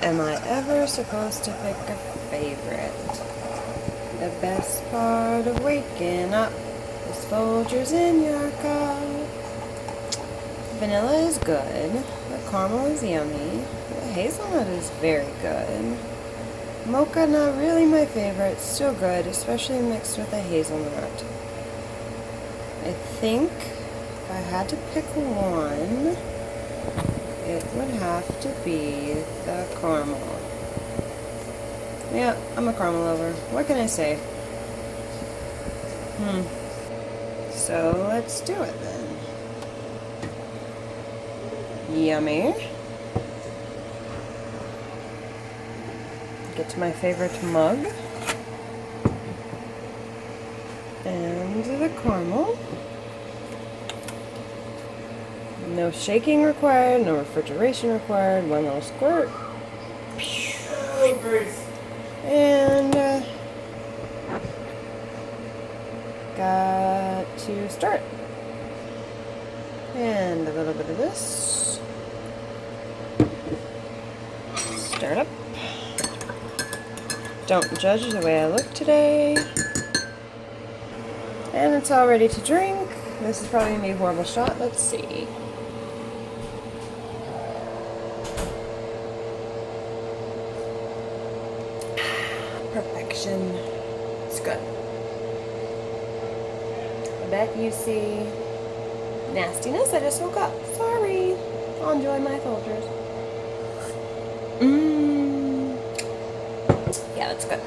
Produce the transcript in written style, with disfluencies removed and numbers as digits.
am I ever supposed to pick a favorite? The best part of waking up is Folgers in your cup. Vanilla is good. The caramel is yummy. The hazelnut is very good. Mocha, not really my favorite. Still good, especially mixed with a hazelnut. I think if I had to pick one, it would have to be the caramel. Yeah, I'm a caramel lover. What can I say? So let's do it then. Yummy. Get to my favorite mug. And the caramel. No shaking required, no refrigeration required, one little squirt. And got to start. And a little bit of this. Start up. Don't judge the way I look today. And it's all ready to drink. This is probably going to be a horrible shot. Let's see. Perfection. It's good. I bet you see nastiness. I just woke up. Sorry. I'll enjoy my Folgers. Yeah, that's good.